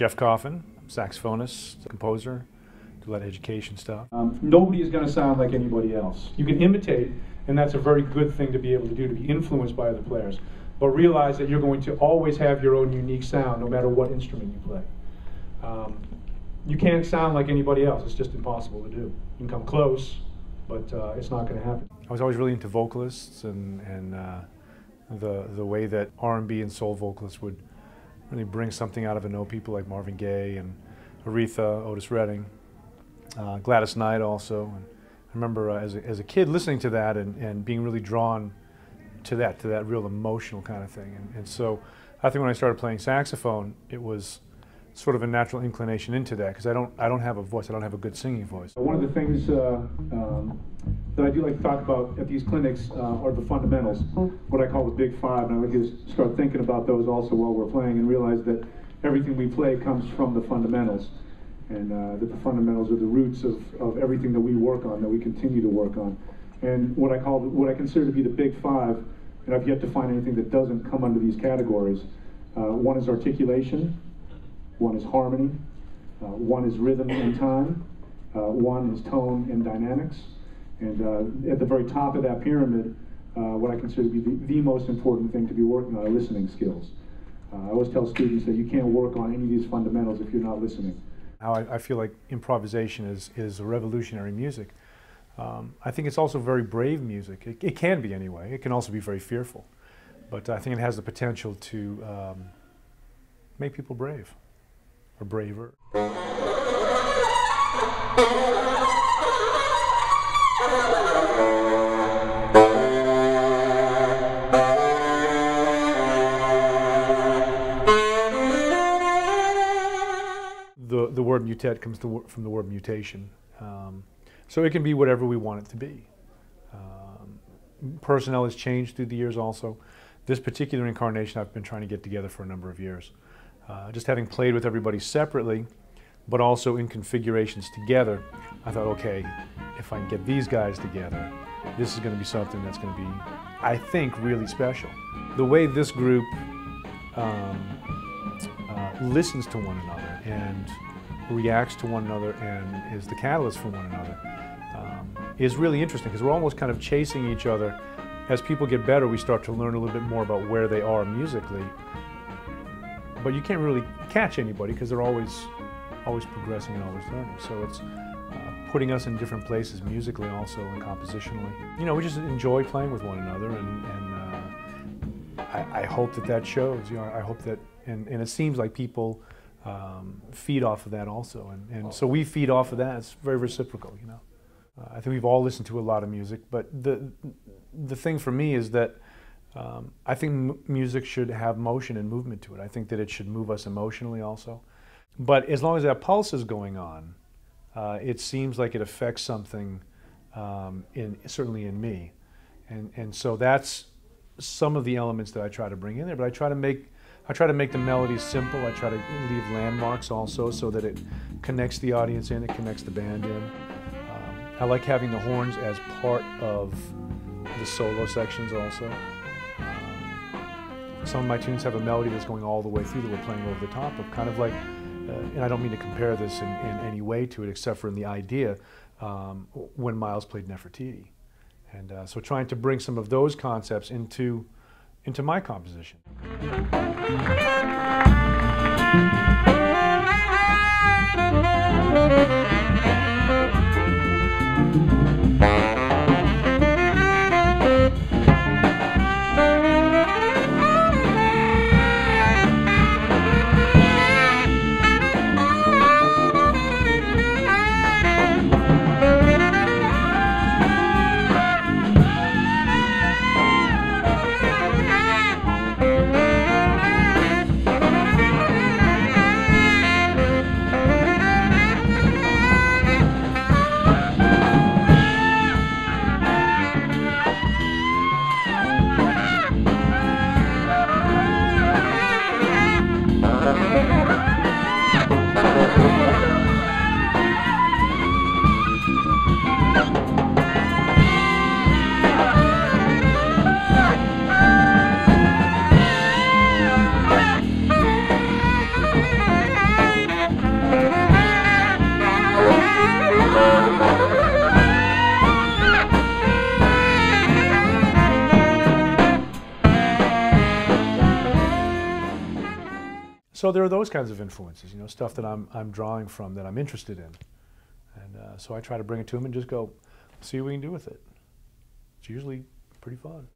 Jeff Coffin, saxophonist, composer, do a lot of education stuff. Nobody is going to sound like anybody else. You can imitate, and that's a very good thing to be able to do, to be influenced by other players. But realize that you're going to always have your own unique sound, no matter what instrument you play. You can't sound like anybody else. It's just impossible to do. You can come close, but it's not going to happen. I was always really into vocalists and the way that R&B and soul vocalists would really bring something out of a note. People like Marvin Gaye and Aretha, Otis Redding, Gladys Knight also. And I remember as a kid listening to that and being really drawn to that real emotional kind of thing. And so I think when I started playing saxophone, it was sort of a natural inclination into that, because I don't have a voice. I don't have a good singing voice. One of the things that I do like to talk about at these clinics are the fundamentals, what I call the big five, and I like to start thinking about those also while we're playing, and realize that everything we play comes from the fundamentals, and that the fundamentals are the roots of everything that we work on, that we continue to work on. And what I consider to be the big five, and I've yet to find anything that doesn't come under these categories. One is articulation, one is harmony, one is rhythm and time, one is tone and dynamics, and at the very top of that pyramid, what I consider to be the most important thing to be working on are listening skills. I always tell students that you can't work on any of these fundamentals if you're not listening. How I feel like improvisation is a revolutionary music. I think it's also very brave music. It can be anyway. It can also be very fearful. But I think it has the potential to make people brave, or braver. The word mutet comes from the word mutation. So it can be whatever we want it to be. Personnel has changed through the years also. This particular incarnation I've been trying to get together for a number of years. Just having played with everybody separately, but also in configurations together, I thought, okay, if I can get these guys together, this is going to be something that's going to be, I think, really special. The way this group listens to one another and reacts to one another and is the catalyst for one another is really interesting, because we're almost kind of chasing each other. As people get better, we start to learn a little bit more about where they are musically, but you can't really catch anybody because they're always progressing and always learning. So it's putting us in different places musically also and compositionally. You know, we just enjoy playing with one another, and I hope that shows. You know, I hope that, and it seems like people feed off of that also, and so we feed off of that. It's very reciprocal, you know. I think we've all listened to a lot of music, but the thing for me is that I think music should have motion and movement to it. I think that it should move us emotionally also. But as long as that pulse is going on, it seems like it affects something certainly in me. And so that's some of the elements that I try to bring in there, but I try to make the melodies simple. I try to leave landmarks also so that it connects the audience in, it connects the band in. I like having the horns as part of the solo sections also. Some of my tunes have a melody that's going all the way through that we're playing over the top of, kind of like, and I don't mean to compare this in any way to it except for in the idea, when Miles played Nefertiti. And so trying to bring some of those concepts into my composition. So there are those kinds of influences, you know, stuff that I'm drawing from that I'm interested in. And so I try to bring it to them and just go, see what we can do with it. It's usually pretty fun.